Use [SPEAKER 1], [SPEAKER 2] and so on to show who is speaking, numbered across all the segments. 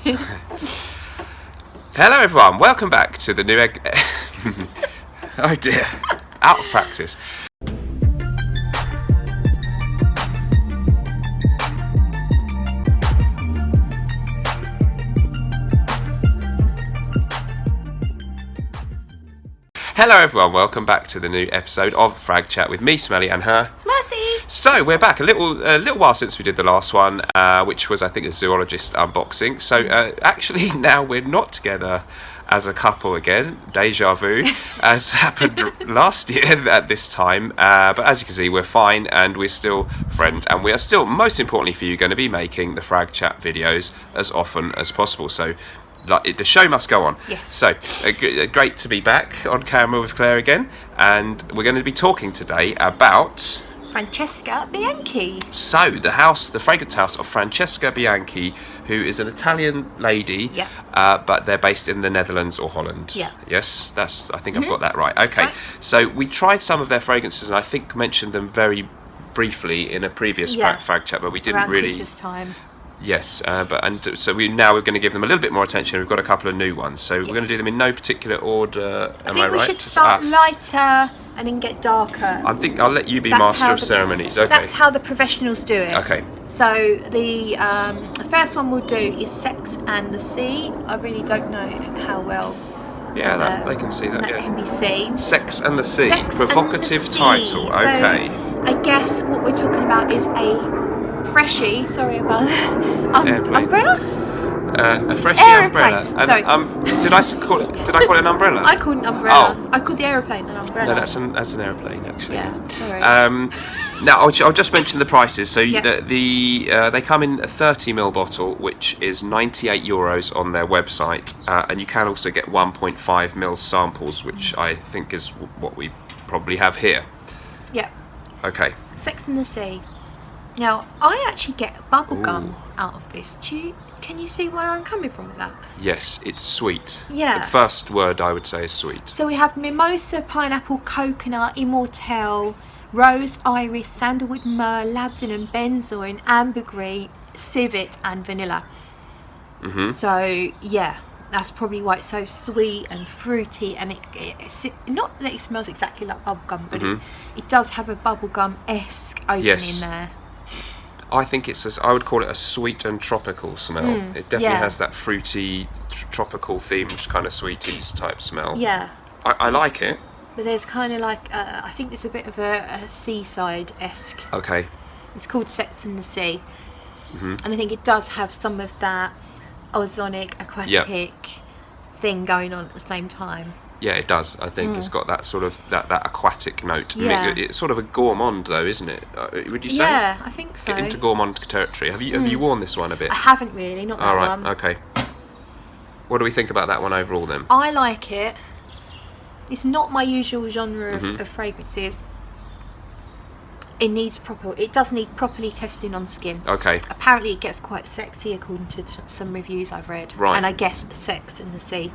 [SPEAKER 1] Hello everyone, welcome back to the new oh dear, out of practice. Hello everyone, welcome back to the new episode of Frag Chat with me, Smelly, and her,
[SPEAKER 2] Smurfy.
[SPEAKER 1] So we're back a little while since we did the last one, which was I think a zoologist unboxing. So actually now we're not together as a couple again, deja vu, as happened last year at this time. But as you can see, we're fine and we're still friends, and we are still, most importantly for you, going to be making the Frag Chat videos as often as possible. So the show must go on.
[SPEAKER 2] Yes.
[SPEAKER 1] So great to be back on camera with Claire again, and we're going to be talking today about
[SPEAKER 2] Francesca Bianchi.
[SPEAKER 1] So, the fragrance house of Francesca Bianchi, who is an Italian lady, but they're based in the Netherlands or Holland.
[SPEAKER 2] Yeah.
[SPEAKER 1] Yes, I think I've got that right. Okay,
[SPEAKER 2] right.
[SPEAKER 1] So we tried some of their fragrances, and I think mentioned them very briefly in a previous Frag Chat, but we didn't
[SPEAKER 2] around
[SPEAKER 1] really.
[SPEAKER 2] Christmas time.
[SPEAKER 1] Yes, we're going to give them a little bit more attention. We've got a couple of new ones, so we're going to do them in no particular order.
[SPEAKER 2] I think we should start lighter and then get darker.
[SPEAKER 1] I think I'll let you be master of ceremonies. Okay.
[SPEAKER 2] That's how the professionals do it.
[SPEAKER 1] Okay.
[SPEAKER 2] So the first one we'll do is Sex and the Sea. I really don't know how well.
[SPEAKER 1] Yeah, they can see that.
[SPEAKER 2] That can be seen.
[SPEAKER 1] Sex and the Sea.
[SPEAKER 2] Sex
[SPEAKER 1] Provocative
[SPEAKER 2] and the
[SPEAKER 1] title.
[SPEAKER 2] Sea.
[SPEAKER 1] Okay.
[SPEAKER 2] So I guess what we're talking about is a freshie. Sorry about umbrella.
[SPEAKER 1] A freshie
[SPEAKER 2] aeroplane.
[SPEAKER 1] umbrella.
[SPEAKER 2] Sorry.
[SPEAKER 1] Did I call it an umbrella?
[SPEAKER 2] I called an umbrella.
[SPEAKER 1] Oh.
[SPEAKER 2] I called the aeroplane an umbrella.
[SPEAKER 1] No, that's an aeroplane actually.
[SPEAKER 2] Yeah. Sorry.
[SPEAKER 1] Now I'll just mention the prices. So they come in a 30ml bottle, which is €98 on their website, and you can also get 1.5ml samples, which I think is what we probably have here.
[SPEAKER 2] Yeah.
[SPEAKER 1] Okay.
[SPEAKER 2] Sex and the Sea. Now I actually get bubblegum out of this. Can you see where I'm coming from with that?
[SPEAKER 1] Yes, it's sweet.
[SPEAKER 2] Yeah.
[SPEAKER 1] The first word I would say is sweet.
[SPEAKER 2] So we have mimosa, pineapple, coconut, immortelle, rose, iris, sandalwood, myrrh, labdanum, benzoin, ambergris, civet, and vanilla.
[SPEAKER 1] Mm-hmm.
[SPEAKER 2] So yeah, that's probably why it's so sweet and fruity, and it's not that it smells exactly like bubblegum, but it does have a bubblegum-esque opening there.
[SPEAKER 1] I think I would call it a sweet and tropical smell. It definitely has that fruity, tropical themed kind of sweeties type smell.
[SPEAKER 2] Yeah.
[SPEAKER 1] I like it.
[SPEAKER 2] But there's kind of like, I think there's a bit of a seaside-esque.
[SPEAKER 1] Okay.
[SPEAKER 2] It's called Sex and the Sea. And I think it does have some of that ozonic, aquatic thing going on at the same time.
[SPEAKER 1] Yeah, it does. I think it's got that sort of that aquatic note.
[SPEAKER 2] Yeah.
[SPEAKER 1] It's sort of a gourmand though, isn't it? Would you say?
[SPEAKER 2] Yeah, I think so.
[SPEAKER 1] Get into gourmand territory. Have you worn this one a bit?
[SPEAKER 2] I haven't really, not that
[SPEAKER 1] All right,
[SPEAKER 2] one.
[SPEAKER 1] okay. What do we think about that one overall then?
[SPEAKER 2] I like it. It's not my usual genre of fragrances. It does need properly testing on skin.
[SPEAKER 1] Okay.
[SPEAKER 2] Apparently it gets quite sexy according to some reviews I've read.
[SPEAKER 1] Right.
[SPEAKER 2] And I guess Sex and the Sea,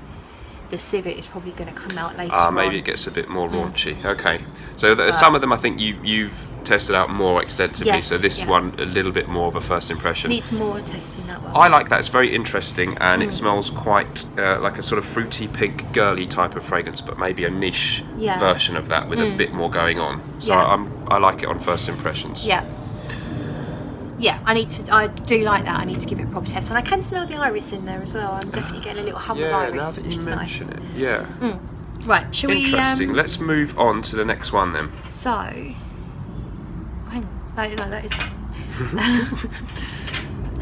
[SPEAKER 2] the civet is probably going to come out later on.
[SPEAKER 1] Maybe it gets a bit more raunchy. Okay. So some of them I think you've tested out more extensively.
[SPEAKER 2] Yes,
[SPEAKER 1] so this one a little bit more of a first impression.
[SPEAKER 2] Needs more testing, that one.
[SPEAKER 1] I like that. It's very interesting, and it smells quite like a sort of fruity pink girly type of fragrance, but maybe a niche version of that with a bit more going on. So I like it on first impressions.
[SPEAKER 2] Yeah. Yeah, I do like that. I need to give it a proper test, and I can smell the iris in there as well. I'm definitely getting a little hum of iris,
[SPEAKER 1] now that
[SPEAKER 2] which
[SPEAKER 1] you
[SPEAKER 2] is
[SPEAKER 1] mention
[SPEAKER 2] nice.
[SPEAKER 1] it. Yeah.
[SPEAKER 2] Right, shall we?
[SPEAKER 1] Interesting. Let's move on to the next one then.
[SPEAKER 2] So, hang on. No, that is.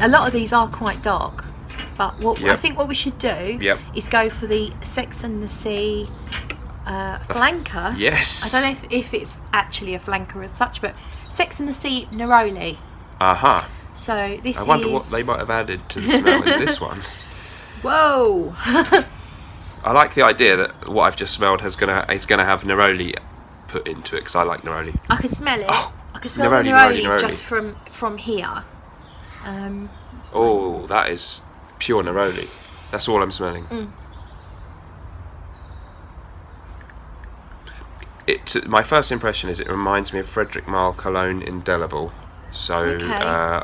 [SPEAKER 2] A lot of these are quite dark, but I think what we should do is go for the Sex and the Sea flanker.
[SPEAKER 1] Yes.
[SPEAKER 2] I don't know if it's actually a flanker as such, but Sex and the Sea Neroli. So this
[SPEAKER 1] I wonder what they might have added to the smell in this one.
[SPEAKER 2] Whoa!
[SPEAKER 1] I like the idea that what I've just smelled is gonna have neroli put into it, because I like neroli.
[SPEAKER 2] I can smell it.
[SPEAKER 1] Oh,
[SPEAKER 2] I can smell
[SPEAKER 1] neroli,
[SPEAKER 2] the neroli
[SPEAKER 1] neroli.
[SPEAKER 2] just from here.
[SPEAKER 1] That is pure neroli. That's all I'm smelling. My first impression is it reminds me of Frederic Malle Cologne Indelible. So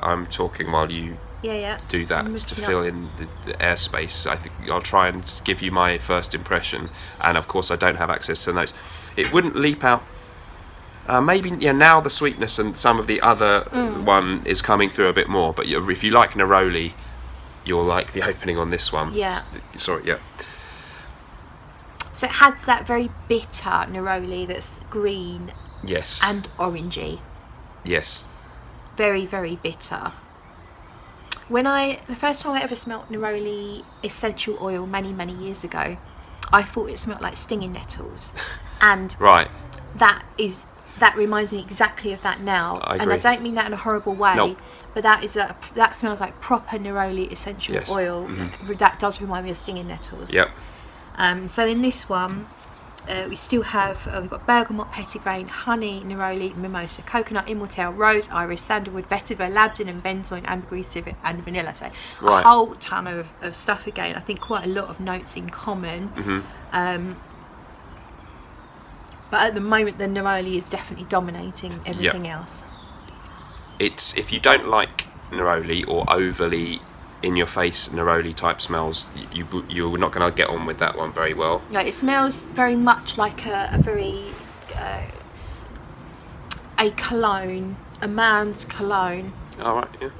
[SPEAKER 1] I'm talking while you do that to fill in the airspace. I think I'll try and give you my first impression, and of course I don't have access to notes. It wouldn't leap out. Maybe now the sweetness and some of the other one is coming through a bit more. But if you like neroli, you'll like the opening on this one.
[SPEAKER 2] Yeah.
[SPEAKER 1] Sorry. Yeah.
[SPEAKER 2] So it has that very bitter neroli that's green.
[SPEAKER 1] Yes.
[SPEAKER 2] And orangey.
[SPEAKER 1] Yes.
[SPEAKER 2] Very, very bitter. The first time I ever smelt neroli essential oil many years ago, I thought it smelled like stinging nettles, and that reminds me exactly of that now. And I don't mean that in a horrible way.
[SPEAKER 1] Nope.
[SPEAKER 2] But that smells like proper neroli essential oil. That does remind me of stinging nettles.
[SPEAKER 1] Yep.
[SPEAKER 2] So in this one, we still have we've got bergamot, petitgrain, honey, neroli, mimosa, coconut, immortelle, rose, iris, sandalwood, vetiver, labdanum, benzoin, ambergris, civet, and vanilla. So a whole ton of stuff again. I think quite a lot of notes in common. But at the moment, the neroli is definitely dominating everything else.
[SPEAKER 1] It's, if you don't like neroli or overly in-your-face neroli type smells, you're not going to get on with that one very well.
[SPEAKER 2] No, it smells very much like a cologne, a man's cologne.
[SPEAKER 1] All right, yeah.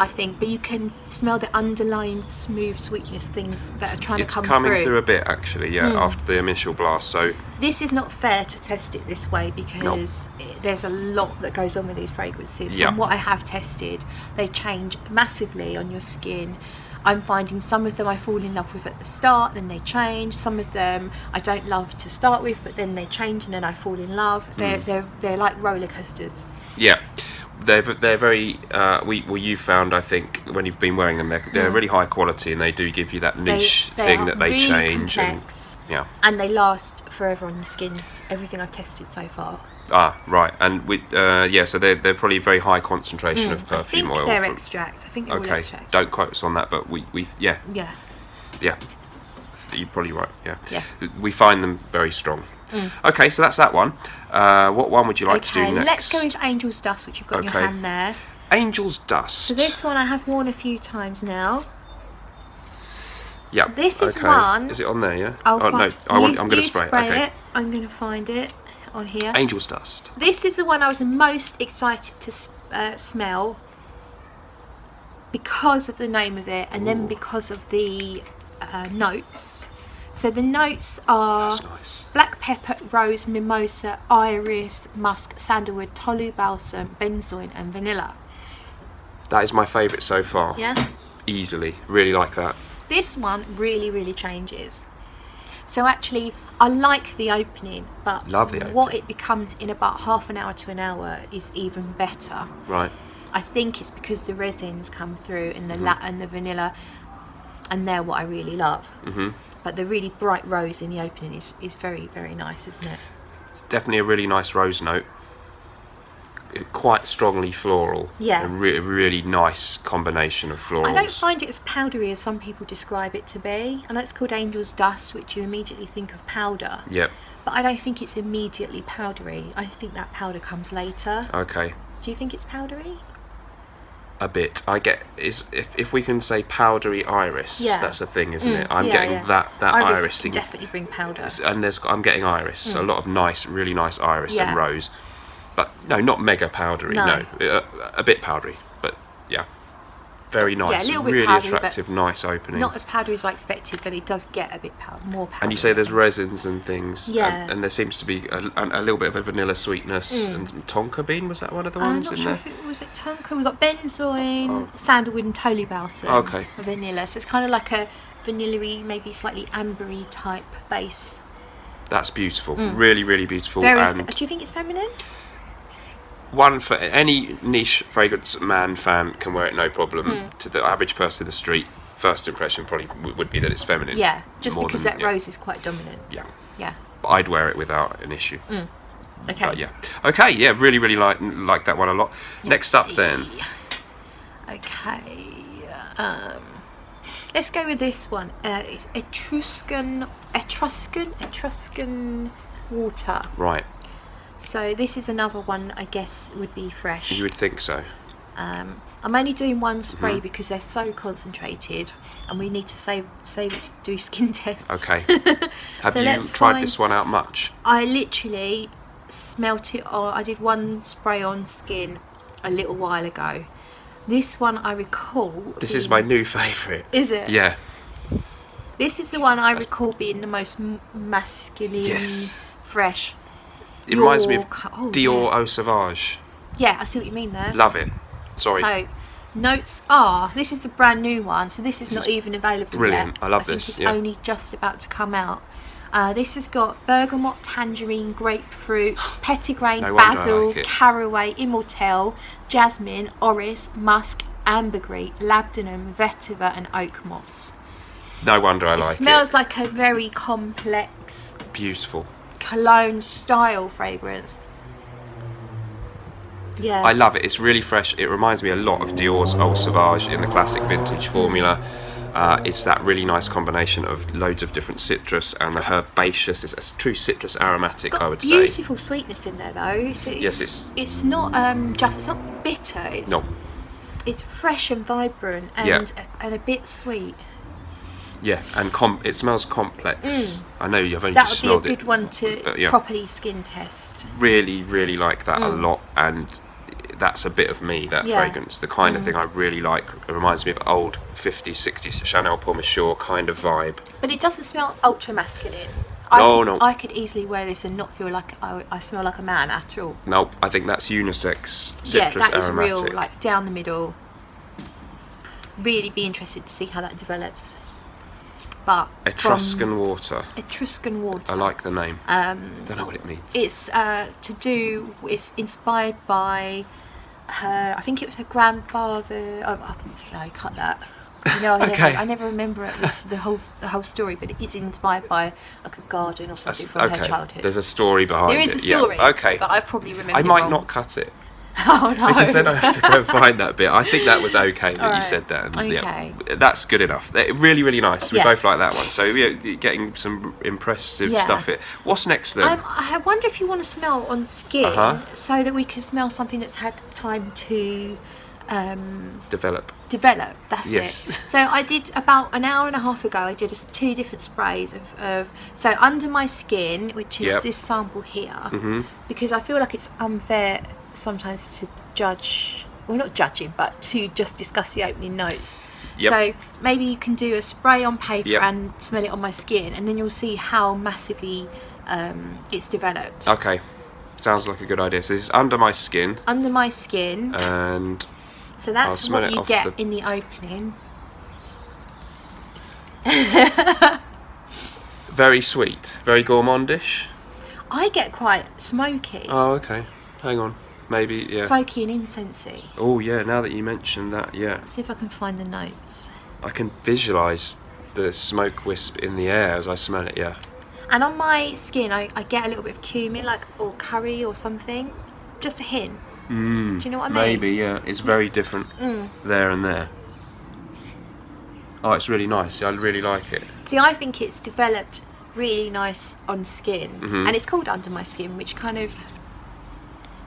[SPEAKER 2] I think, but you can smell the underlying smooth sweetness things that are trying to come through.
[SPEAKER 1] It's coming through a bit, actually, after the initial blast. So
[SPEAKER 2] this is not fair to test it this way because there's a lot that goes on with these fragrances. From what I have tested, they change massively on your skin. I'm finding some of them I fall in love with at the start, then they change. Some of them I don't love to start with, but then they change and then I fall in love. They're like roller coasters.
[SPEAKER 1] Yeah. They're very you found, I think, when you've been wearing them, they're really high quality, and they do give you that niche thing that they
[SPEAKER 2] really
[SPEAKER 1] change
[SPEAKER 2] complex,
[SPEAKER 1] and
[SPEAKER 2] they last forever on the skin. Everything I've tested so far.
[SPEAKER 1] Right. And so they're probably very high concentration of perfume oil.
[SPEAKER 2] They're extracts. I think they're all extracts.
[SPEAKER 1] Don't quote us on that, but we
[SPEAKER 2] yeah,
[SPEAKER 1] you're probably right.
[SPEAKER 2] Yeah.
[SPEAKER 1] We find them very strong. Okay, so that's that one. What one would you like to do next?
[SPEAKER 2] Let's go into Angel's Dust, which you've got in your hand there.
[SPEAKER 1] Angel's Dust.
[SPEAKER 2] So this one I have worn a few times now.
[SPEAKER 1] Yeah.
[SPEAKER 2] This is one.
[SPEAKER 1] Is it on there? Yeah.
[SPEAKER 2] I'm
[SPEAKER 1] going to spray
[SPEAKER 2] it. I'm going to find it on here.
[SPEAKER 1] Angel's Dust.
[SPEAKER 2] This is the one I was most excited to smell because of the name of it, and then because of the notes. So the notes are black pepper, rose, mimosa, iris, musk, sandalwood, tolu balsam, benzoin, and vanilla.
[SPEAKER 1] That is my favourite so far.
[SPEAKER 2] Yeah?
[SPEAKER 1] Easily. Really like that.
[SPEAKER 2] This one really changes. So actually, I like the opening, but
[SPEAKER 1] Love the opening.
[SPEAKER 2] What it becomes in about half an hour to an hour is even better.
[SPEAKER 1] Right.
[SPEAKER 2] I think it's because the resins come through and and the vanilla, and they're what I really love. But the really bright rose in the opening is very nice, isn't it?
[SPEAKER 1] Definitely a really nice rose note. Quite strongly floral.
[SPEAKER 2] Yeah.
[SPEAKER 1] A really nice combination of florals.
[SPEAKER 2] I don't find it as powdery as some people describe it to be. I know it's called Angel's Dust, which you immediately think of powder.
[SPEAKER 1] Yep.
[SPEAKER 2] But I don't think it's immediately powdery. I think that powder comes later.
[SPEAKER 1] Okay.
[SPEAKER 2] Do you think it's powdery?
[SPEAKER 1] A bit. I get if we can say powdery iris. That's a thing, isn't it? I'm getting that iris thing.
[SPEAKER 2] Definitely bring powder.
[SPEAKER 1] And I'm getting iris. A lot of really nice iris and rose. But no, not mega powdery. No, a bit powdery. But yeah, very nice.
[SPEAKER 2] Yeah, a little bit
[SPEAKER 1] really
[SPEAKER 2] powdery,
[SPEAKER 1] attractive, nice opening.
[SPEAKER 2] Not as powdery as I expected, but it does get a bit more powdery.
[SPEAKER 1] And you say there's resins and things.
[SPEAKER 2] Yeah.
[SPEAKER 1] And there seems to be a little bit of a vanilla sweetness. And tonka bean, was that one of the ones in there?
[SPEAKER 2] I'm not sure if it was tonka. We've got benzoin, sandalwood, and tolu balsam.
[SPEAKER 1] Okay.
[SPEAKER 2] Vanilla. So it's kind of like a vanilla-y, maybe slightly ambery type base.
[SPEAKER 1] That's beautiful. Really beautiful.
[SPEAKER 2] Do you think it's feminine?
[SPEAKER 1] One for any niche fragrance fan can wear it no problem. To the average person in the street, first impression probably would be that it's feminine.
[SPEAKER 2] Yeah, just because that rose is quite dominant.
[SPEAKER 1] Yeah. But I'd wear it without an issue.
[SPEAKER 2] Okay.
[SPEAKER 1] But yeah. Okay. Yeah. Really like that one a lot. Next up, then.
[SPEAKER 2] Okay. Let's go with this one. It's Etruscan Water.
[SPEAKER 1] Right.
[SPEAKER 2] So this is another one, I guess, would be fresh.
[SPEAKER 1] You would think so.
[SPEAKER 2] I'm only doing one spray because they're so concentrated, and we need to save it to do skin tests.
[SPEAKER 1] Okay. Have you tried this one out much?
[SPEAKER 2] I literally smelt it on. I did one spray on skin a little while ago. This one I recall.
[SPEAKER 1] This is my new favourite.
[SPEAKER 2] Is it?
[SPEAKER 1] Yeah.
[SPEAKER 2] This is the one I recall being the most masculine, fresh.
[SPEAKER 1] It reminds me of Dior Eau Sauvage.
[SPEAKER 2] Yeah, I see what you mean there.
[SPEAKER 1] Love it. Sorry.
[SPEAKER 2] So, notes are, this is a brand new one, so this is not even available
[SPEAKER 1] brilliant.
[SPEAKER 2] yet.
[SPEAKER 1] I love
[SPEAKER 2] think
[SPEAKER 1] this.
[SPEAKER 2] It's only just about to come out. This has got bergamot, tangerine, grapefruit, petitgrain, basil, caraway, immortelle, jasmine, orris, musk, ambergris, labdanum, vetiver, and oak moss.
[SPEAKER 1] No wonder I like it.
[SPEAKER 2] It smells like a very complex,
[SPEAKER 1] beautiful
[SPEAKER 2] cologne style fragrance. Yeah.
[SPEAKER 1] I love it. It's really fresh. It reminds me a lot of Dior's Eau Sauvage in the classic vintage formula. It's that really nice combination of loads of different citrus and the herbaceous. It's a true citrus aromatic, I would say.
[SPEAKER 2] Beautiful sweetness in there though. So it's not it's not bitter. It's fresh and vibrant and a bit sweet.
[SPEAKER 1] Yeah, and it smells complex. I know you've only
[SPEAKER 2] just
[SPEAKER 1] smelled it.
[SPEAKER 2] That would be a good one to properly skin test.
[SPEAKER 1] Really, really like that a lot, and that's a bit of me, that fragrance. The kind of thing I really like. It reminds me of old 50s, 60s Chanel Pour Monsieur kind of vibe.
[SPEAKER 2] But it doesn't smell ultra masculine.
[SPEAKER 1] No.
[SPEAKER 2] I could easily wear this and not feel like I smell like a man at all.
[SPEAKER 1] Nope, I think that's unisex citrus aromatic.
[SPEAKER 2] Yeah, that is real, like down the middle. Really be interested to see how that develops. But
[SPEAKER 1] Etruscan Water.
[SPEAKER 2] Etruscan Water.
[SPEAKER 1] I like the name. Don't know what it means.
[SPEAKER 2] It's it's inspired by her. I think it was her grandfather. No, cut that. You know, I never remember the whole story, but it is inspired by like a garden or something from her childhood.
[SPEAKER 1] There's a story behind it.
[SPEAKER 2] There is a story.
[SPEAKER 1] Yeah. Okay.
[SPEAKER 2] But I probably remember.
[SPEAKER 1] I might not cut it.
[SPEAKER 2] Oh no!
[SPEAKER 1] Because then I have to go and find that bit. I think that was okay that you said that. And,
[SPEAKER 2] okay.
[SPEAKER 1] That's good enough. Really, really nice. We both like that one. So we're getting some impressive stuff here. What's next then?
[SPEAKER 2] I wonder if you want to smell on skin so that we can smell something that's had time to
[SPEAKER 1] develop.
[SPEAKER 2] That's it. So I did about an hour and a half ago. I did 2 different sprays of so under my skin, which is this sample here, because I feel like it's unfair sometimes to judge, well, not judging, but to just discuss the opening notes. So maybe you can do a spray on paper and smell it on my skin, and then you'll see how massively it's developed.
[SPEAKER 1] Okay, sounds like a good idea. So this is under my skin.
[SPEAKER 2] Under my skin.
[SPEAKER 1] And
[SPEAKER 2] so that's what you get in the opening.
[SPEAKER 1] Very sweet, very gourmandish.
[SPEAKER 2] I get quite smoky.
[SPEAKER 1] Oh, okay. Hang on. Maybe,
[SPEAKER 2] Smoky and incensey.
[SPEAKER 1] Oh, yeah, now that you mentioned that,
[SPEAKER 2] Let's see if I can find the notes.
[SPEAKER 1] I can visualise the smoke wisp in the air as I smell it,
[SPEAKER 2] And on my skin, I get a little bit of cumin, or curry or something. Just a hint. Do you know what I mean?
[SPEAKER 1] Maybe, yeah. It's very different there and there. Oh, it's really nice. I really like it.
[SPEAKER 2] See, I think it's developed really nice on skin. And it's called Under My Skin, which kind of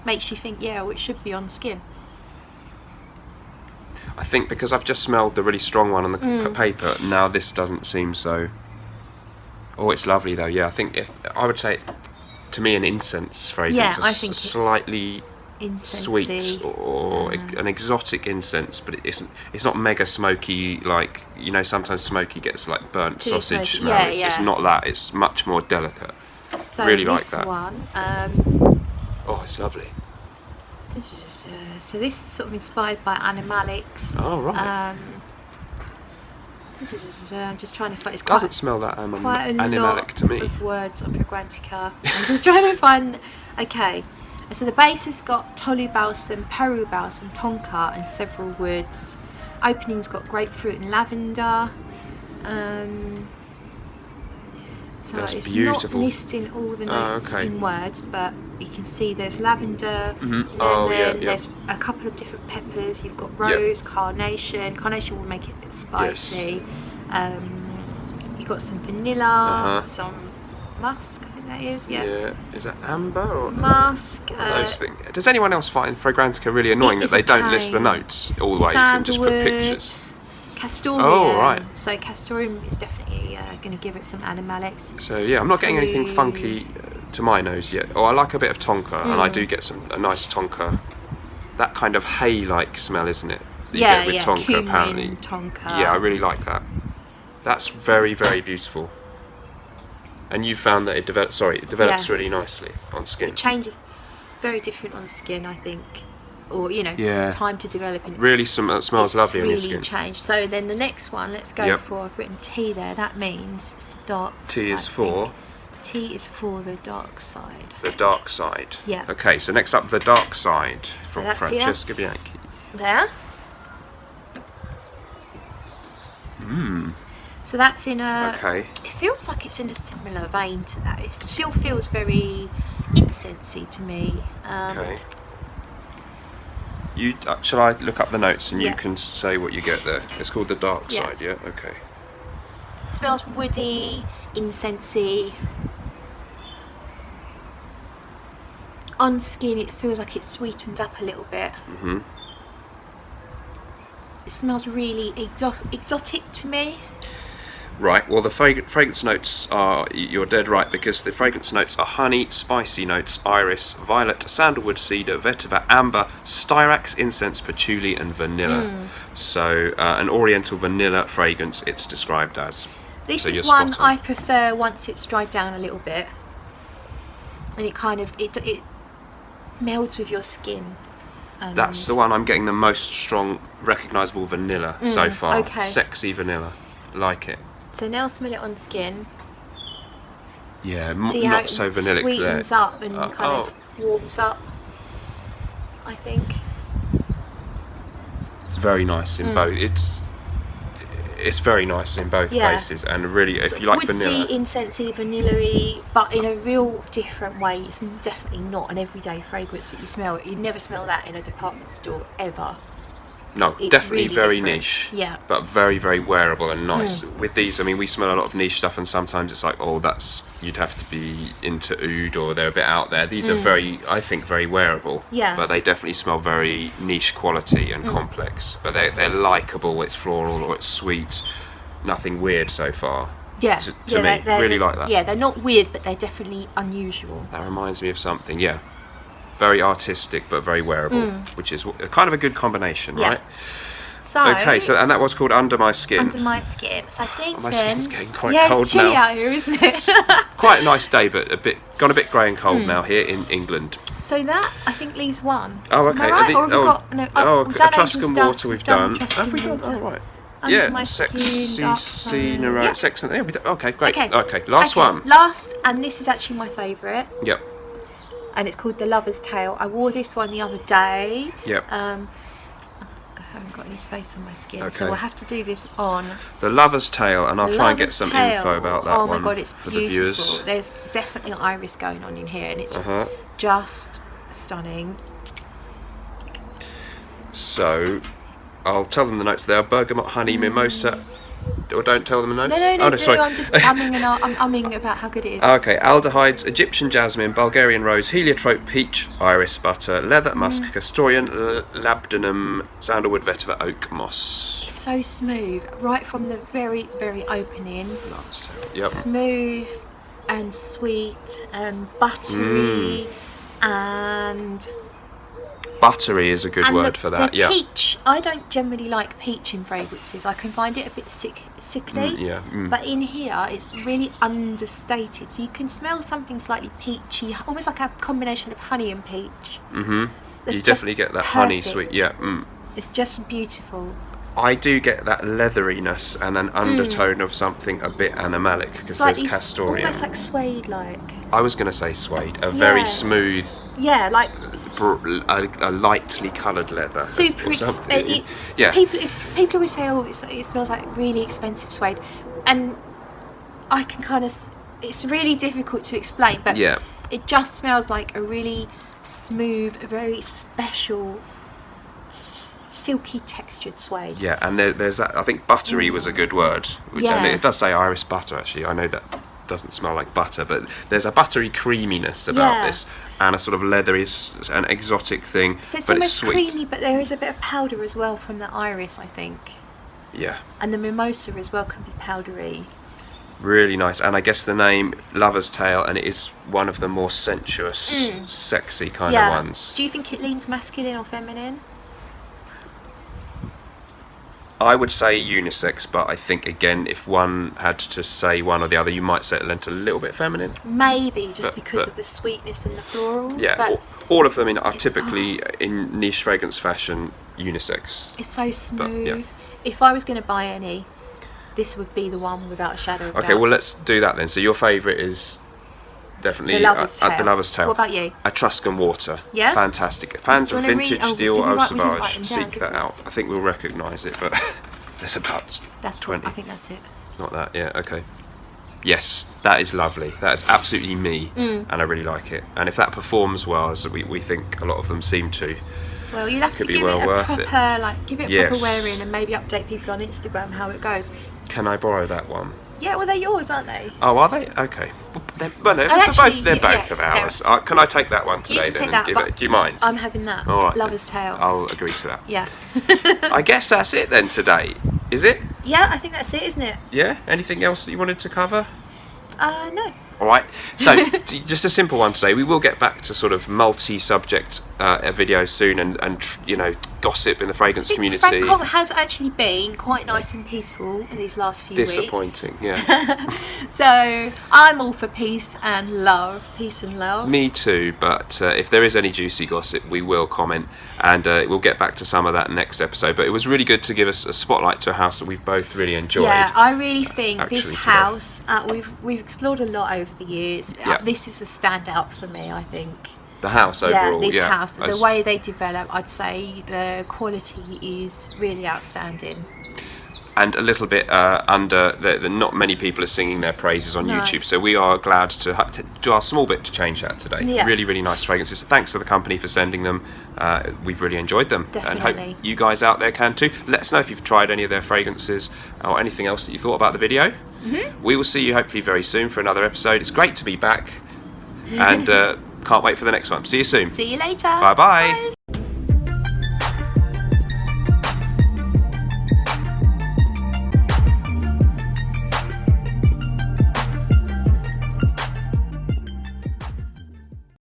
[SPEAKER 2] makes you think, it should be on skin.
[SPEAKER 1] I think because I've just smelled the really strong one on the paper, now this doesn't seem so. Oh, it's lovely though. Yeah, I think I would say it's, to me, an incense fragrance.
[SPEAKER 2] I think it's
[SPEAKER 1] slightly sweet or an exotic incense, but it's not mega smoky. Like, you know, sometimes smoky gets like burnt sausage smell. It's not that. It's much more delicate.
[SPEAKER 2] So
[SPEAKER 1] really like that.
[SPEAKER 2] One.
[SPEAKER 1] Oh, it's lovely.
[SPEAKER 2] So this is sort of inspired by animalics.
[SPEAKER 1] Oh, right.
[SPEAKER 2] I'm just trying to find. It
[SPEAKER 1] doesn't smell that animalic to me.
[SPEAKER 2] Of words on Fragrantica. I'm just trying to find. Okay, so the base has got Tolu balsam, Peru balsam, tonka, and several woods. Opening's got grapefruit and lavender. So
[SPEAKER 1] that's
[SPEAKER 2] it's
[SPEAKER 1] beautiful.
[SPEAKER 2] Not listing all the notes in words, but you can see there's lavender,
[SPEAKER 1] lemon,
[SPEAKER 2] there's a couple of different peppers. You've got rose, carnation. Carnation will make it a bit spicy. You've got some vanilla, some musk, I think that is. Yeah.
[SPEAKER 1] Yeah. Is that amber or
[SPEAKER 2] musk?
[SPEAKER 1] Those things. Does anyone else find Fragrantica really annoying that they don't list the notes always and just put pictures?
[SPEAKER 2] Castoreum.
[SPEAKER 1] Oh, right.
[SPEAKER 2] So castoreum is definitely going to give it some animalics.
[SPEAKER 1] So yeah, I'm not getting anything funky to my nose yet. Oh, I like a bit of tonka, and I do get a nice tonka. That kind of hay-like smell, isn't it? That you get with tonka,
[SPEAKER 2] cumin,
[SPEAKER 1] apparently.
[SPEAKER 2] Tonka.
[SPEAKER 1] Yeah, I really like that. That's very, very beautiful. And you found that it develops really nicely on skin.
[SPEAKER 2] It changes very different on skin, I think. Or, time to develop. And
[SPEAKER 1] really smells lovely on your skin.
[SPEAKER 2] Really changed. So then the next one, let's go for, I've written T there. That means it's the dark side.
[SPEAKER 1] T is for?
[SPEAKER 2] T is for the dark side.
[SPEAKER 1] The dark side.
[SPEAKER 2] Yeah.
[SPEAKER 1] Okay, so next up, the dark side from Francesca Bianchi.
[SPEAKER 2] There. So that's in a...
[SPEAKER 1] Okay.
[SPEAKER 2] It feels like it's in a similar vein to that. It still feels very incensey to me.
[SPEAKER 1] Okay. Shall I look up the notes and you can say what you get there? It's called the dark side, yeah? Okay.
[SPEAKER 2] It smells woody, incensey. On skin, it feels like it's sweetened up a little bit. It smells really exotic to me.
[SPEAKER 1] Right, well the fragrance notes are, you're dead right, because the fragrance notes are honey, spicy notes, iris, violet, sandalwood, cedar, vetiver, amber, styrax, incense, patchouli and vanilla. So an oriental vanilla fragrance it's described as.
[SPEAKER 2] This is one I prefer once it's dried down a little bit. And it kind of, it melds with your skin.
[SPEAKER 1] That's the one I'm getting the most strong, recognisable vanilla so far.
[SPEAKER 2] Okay.
[SPEAKER 1] Sexy vanilla. Like it.
[SPEAKER 2] So now smell it on skin.
[SPEAKER 1] Yeah,
[SPEAKER 2] See
[SPEAKER 1] not so vanillic
[SPEAKER 2] it sweetens
[SPEAKER 1] there.
[SPEAKER 2] up and kind of warms up, I think.
[SPEAKER 1] It's very nice in both. It's very nice in both places, and really, if you like vanilla,
[SPEAKER 2] woodsy, incensey, vanilla-y, but in a real different way. It's definitely not an everyday fragrance that you smell. You'd never smell that in a department store ever.
[SPEAKER 1] No,
[SPEAKER 2] it's
[SPEAKER 1] definitely
[SPEAKER 2] really
[SPEAKER 1] very
[SPEAKER 2] different.
[SPEAKER 1] niche.
[SPEAKER 2] Yeah.
[SPEAKER 1] But very, very wearable and nice. With these, I mean, we smell a lot of niche stuff, and sometimes it's like, you'd have to be into oud or they're a bit out there. These are I think, very wearable.
[SPEAKER 2] Yeah.
[SPEAKER 1] But they definitely smell very niche quality and complex. But they're likeable. It's floral or it's sweet. Nothing weird so far.
[SPEAKER 2] Yeah.
[SPEAKER 1] To me, really like that.
[SPEAKER 2] Yeah, they're not weird, but they're definitely unusual.
[SPEAKER 1] That reminds me of something. Yeah. Very artistic but very wearable, which is kind of a good combination, right?
[SPEAKER 2] So
[SPEAKER 1] and that was called Under My Skin.
[SPEAKER 2] Under My Skin. So I think
[SPEAKER 1] my skin's getting quite
[SPEAKER 2] cold
[SPEAKER 1] it's chilly
[SPEAKER 2] now. Out here, isn't it?
[SPEAKER 1] Quite a nice day, but gone a bit grey and cold now here in England.
[SPEAKER 2] So that I think leaves one.
[SPEAKER 1] Oh, okay.
[SPEAKER 2] Am I right? Or have we got
[SPEAKER 1] Etruscan Water we've done. Have we done? Oh, right.
[SPEAKER 2] Under My Skin, dark side.
[SPEAKER 1] Sex and okay, great. Okay, last one.
[SPEAKER 2] Last, and this is actually my favourite.
[SPEAKER 1] Yep.
[SPEAKER 2] And it's called The Lover's Tale. I wore this one the other day.
[SPEAKER 1] Yep.
[SPEAKER 2] I haven't got any space on my skin, so we'll have to do this on
[SPEAKER 1] The Lover's Tale, and I'll try and get some info about that one.
[SPEAKER 2] Oh my god, it's
[SPEAKER 1] for
[SPEAKER 2] beautiful.
[SPEAKER 1] The viewers.
[SPEAKER 2] There's definitely iris going on in here, and it's just stunning.
[SPEAKER 1] So, I'll tell them the notes there. Bergamot, honey, mimosa. Or don't tell them the notes?
[SPEAKER 2] No,
[SPEAKER 1] sorry.
[SPEAKER 2] I'm just umming about how good it is.
[SPEAKER 1] Okay, aldehydes, Egyptian jasmine, Bulgarian rose, heliotrope, peach, iris butter, leather, musk, castoreum, labdanum, sandalwood, vetiver, oak, moss.
[SPEAKER 2] It's so smooth, right from the very, very opening.
[SPEAKER 1] Yep.
[SPEAKER 2] Smooth and sweet and buttery and...
[SPEAKER 1] Buttery is a good word for that.
[SPEAKER 2] The peach, I don't generally like peach in fragrances. I can find it a bit sickly. But in here, it's really understated. So you can smell something slightly peachy, almost like a combination of honey and peach.
[SPEAKER 1] You definitely get that honey sweet. Yeah.
[SPEAKER 2] It's just beautiful.
[SPEAKER 1] I do get that leatheriness and an undertone of something a bit animalic because there's castoreum.
[SPEAKER 2] Almost like suede-like.
[SPEAKER 1] I was going to say suede, a very smooth.
[SPEAKER 2] Yeah, like
[SPEAKER 1] a lightly coloured leather.
[SPEAKER 2] Super expensive. People always say, it smells like really expensive suede, and I can kind of. It's really difficult to explain, but it just smells like a really smooth, very special, silky textured suede.
[SPEAKER 1] Yeah, and there's that. I think buttery was a good word. And it does say iris butter actually. I know that doesn't smell like butter, but there's a buttery creaminess about this, and a sort of leathery, an exotic thing.
[SPEAKER 2] So it's
[SPEAKER 1] but
[SPEAKER 2] almost
[SPEAKER 1] it's sweet.
[SPEAKER 2] creamy, but there is a bit of powder as well from the iris, I think.
[SPEAKER 1] Yeah.
[SPEAKER 2] And the mimosa as well can be powdery.
[SPEAKER 1] Really nice, and I guess the name Lover's Tale, and it is one of the more sensuous, sexy kind of ones.
[SPEAKER 2] Do you think it leans masculine or feminine?
[SPEAKER 1] I would say unisex, but I think again, if one had to say one or the other, you might say it lent a little bit feminine.
[SPEAKER 2] Maybe just because of the sweetness and the florals.
[SPEAKER 1] Yeah,
[SPEAKER 2] but
[SPEAKER 1] all of them are typically in niche fragrance fashion unisex.
[SPEAKER 2] It's so smooth.
[SPEAKER 1] But, yeah.
[SPEAKER 2] If I was going to buy any, this would be the one without a shadow of doubt.
[SPEAKER 1] Okay, well let's do that then. So your favourite is definitely
[SPEAKER 2] The Lover's Tale.
[SPEAKER 1] The Lover's Tale.
[SPEAKER 2] What about you?
[SPEAKER 1] Etruscan Water.
[SPEAKER 2] Yeah?
[SPEAKER 1] Fantastic. Fans of vintage Dior Eau Sauvage,
[SPEAKER 2] them
[SPEAKER 1] seek that out. I think we'll recognise it, but there's about 20.
[SPEAKER 2] I think that's it.
[SPEAKER 1] Not that, yeah, okay. Yes, that is lovely. That is absolutely me, and I really like it. And if that performs well, as we think a lot of them seem to,
[SPEAKER 2] well, you'll have to give it a proper wearing and maybe update people on Instagram how it goes.
[SPEAKER 1] Can I borrow that one?
[SPEAKER 2] Yeah, well, they're yours, aren't they?
[SPEAKER 1] Oh, are they? Okay. They're both of ours. Can I take that one today then? And give it? Do you mind?
[SPEAKER 2] I'm having that.
[SPEAKER 1] All right.
[SPEAKER 2] Lover's Tale.
[SPEAKER 1] I'll agree to that.
[SPEAKER 2] Yeah.
[SPEAKER 1] I guess that's it then today. Is it?
[SPEAKER 2] Yeah, I think that's it, isn't it?
[SPEAKER 1] Yeah. Anything else that you wanted to cover?
[SPEAKER 2] No.
[SPEAKER 1] All right. So just a simple one today. We will get back to sort of multi-subject videos soon, and you know, gossip in the fragrance community.
[SPEAKER 2] Francom has actually been quite nice and peaceful these last few weeks.
[SPEAKER 1] Disappointing, yeah.
[SPEAKER 2] So I'm all for peace and love. Peace and love.
[SPEAKER 1] Me too. But if there is any juicy gossip, we will comment, and we'll get back to some of that next episode. But it was really good to give us a spotlight to a house that we've both really enjoyed.
[SPEAKER 2] Yeah, I really think this
[SPEAKER 1] today.
[SPEAKER 2] house. We've explored a lot over the years.
[SPEAKER 1] Yeah.
[SPEAKER 2] This is a standout for me, I think.
[SPEAKER 1] The house overall,
[SPEAKER 2] this house, the way they develop, I'd say the quality is really outstanding.
[SPEAKER 1] And a little bit under, not many people are singing their praises on YouTube, so we are glad to do our small bit to change that today.
[SPEAKER 2] Yeah.
[SPEAKER 1] Really, really nice fragrances. Thanks to the company for sending them. We've really enjoyed them.
[SPEAKER 2] Definitely.
[SPEAKER 1] And hope you guys out there can too. Let us know if you've tried any of their fragrances or anything else that you thought about the video. We will see you hopefully very soon for another episode. It's great to be back, and can't wait for the next one. See you soon.
[SPEAKER 2] See you later.
[SPEAKER 1] Bye-bye. Bye.